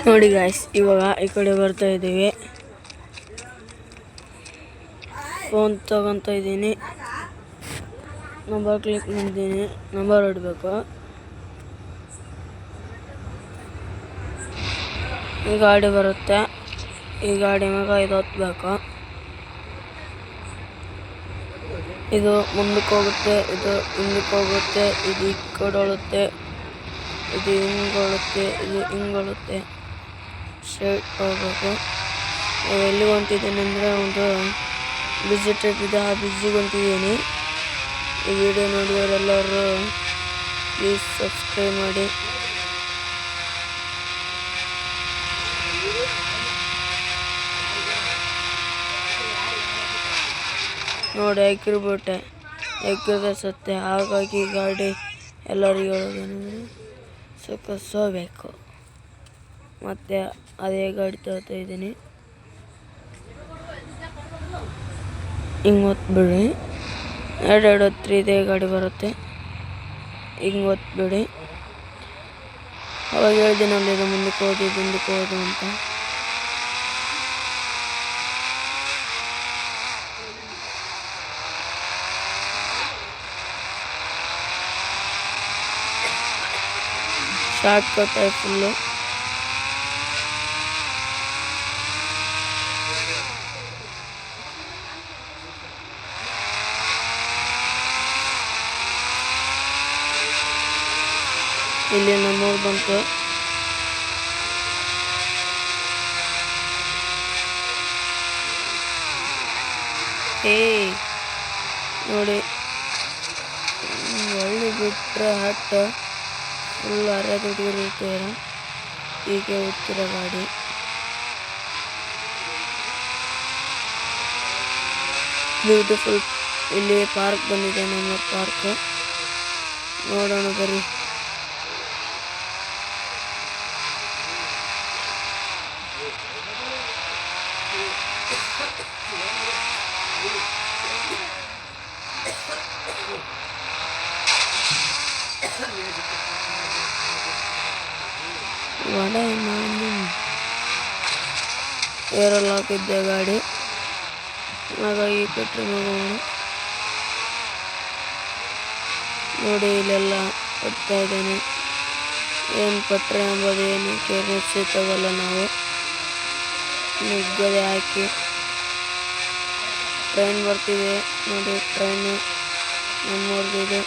ನೋಡಿ ಗಾಯ್ಸ್, ಇವಾಗ ಈ ಕಡೆ ಬರ್ತಾ ಇದ್ದೀವಿ. ಫೋನ್ ತಗೊತಾ ಇದ್ದೀನಿ, ನಂಬರ್ ಕ್ಲಿಕ್ ಮಾಡಿದ್ದೀನಿ, ನಂಬರ್ ಹೊಡಬೇಕು. ಈ ಗಾಡಿ ಬರುತ್ತೆ, ಈ ಗಾಡಿ ಮ್ಯಾಗ ಇದು ಹತ್ಬೇಕು. ಇದು ಮುಂದಕ್ಕೆ ಹೋಗುತ್ತೆ, ಇದು ಹಿಂದಕ್ಕೆ ಹೋಗುತ್ತೆ, ಇದು ಈ ಕಡೆ ಹೊಳುತ್ತೆ, ಇದು ಹಿಂಗೊಳುತ್ತೆ, ಇದು ಹಿಂಗೊಳುತ್ತೆ. ಸ್ಟ್ರೈಟ್ ಹೋಗ್ಬೇಕು. ಎಲ್ಲಿ ಹೊಂಟಿದ್ದೀನಿ ಅಂದರೆ ಒಂದು ಬಿಜಿ ಟ್ರಿಪ್ ಇದೆ, ಆ ಬಿಜಿಗೆ ಹೊಂಟಿದ್ದೀನಿ. ಈ ವಿಡಿಯೋ ನೋಡಿದವರೆಲ್ಲರೂ ಪ್ಲೀಸ್ ಸಬ್ಸ್ಕ್ರೈಬ್ ಮಾಡಿ. ನೋಡಿ ಹಾಕಿರ್ಬಿಟ್ಟೆ, ಹಾಕಿದ್ರೆ ಸತ್ತೆ. ಹಾಗಾಗಿ ಗಾಡಿ ಎಲ್ಲರಿಗೂ ಹೇಳೋದೇನೆಂದರೆ ಸೋಬೇಕು. ಮತ್ತು ಅದೇ ಗಾಡಿ ತಗೋತಾ ಇದ್ದೀನಿ. ಹಿಂಗೆ ಒತ್ಬಿಡಿ, ಎರಡು ಹೊತ್ರಿ ಇದೇ ಗಾಡಿ ಬರುತ್ತೆ. ಹಿಂಗೆ ಒತ್ಬಿಡಿ. ಅವಾಗ ಹೇಳ್ದಿನಲ್ಲಿ ಇದು ಮುಂದಕ್ಕೆ ಹೋದು ಅಂತ. ಶಾರ್ಟ್ ಕಟ್ ಆಯ್ತು ಫುಲ್ಲು. ಇಲ್ಲಿ ನಮ್ಮೂರು ಬಂತು. ನೋಡಿ, ಒಳ್ಳೆ ಬಿಟ್ಟರೆ ಹಟ್ಟ ಫುಲ್ ಅರೆ ದುಡ್ಡಿರ್ತೀರ. ಹೀಗೆ ಹೋಗ್ತಿರೋ ಗಾಡಿ. ಬ್ಯೂಟಿಫುಲ್. ಇಲ್ಲಿ ಪಾರ್ಕ್ ಬಂದಿದೆ, ನಮ್ಮ ಪಾರ್ಕ್. ನೋಡೋಣ ಬರ್ರಿ. ವಡೆ ನಾನು ಏರಲ್ಲಿ ಹಾಕಿದ್ದೆ ಗಾಡಿ, ಹಾಗಾಗಿ ಪೆಟ್ರಿ ಹೋಗೋಣ. ನೋಡಿ, ಇಲ್ಲೆಲ್ಲ ಹೋಗ್ತಾ ಇದ್ದೇನೆ. ಏನು ಪಟ್ರೆ ಎಂಬುದು ಏನಕ್ಕೆ ನಿಶ್ಚಿತವಲ್ಲ. ನಾವು ನುಗ್ಗದೆ ಹಾಕಿ ಟ್ರೈನ್ ಬರ್ತಿದೆ ನೋಡಿ, ಟ್ರೈನು ನಮ್ಮೂರ್ದಿದೆ.